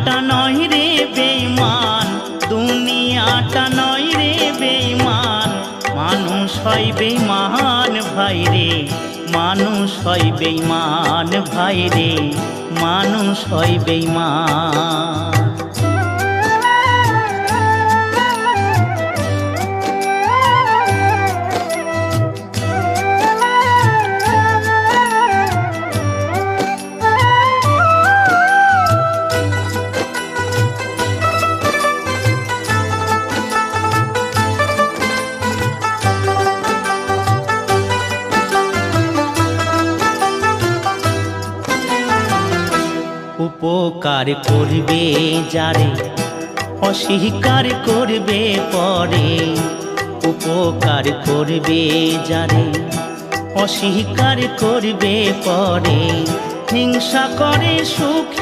দুনিয়াটা নয় রে বেঈমান, দুনিয়াটা নয় রে বেঈমান, মানুষ হয় বেঈমান ভাই রে, মানুষ হয় বেঈমান ভাই রে, মানুষ হয় বেঈমান। উপকার করবে যারে অস্বীকার করবে পরে, উপকার করবে যারে অস্বীকার করবে পরে, হিংসা করে সুখে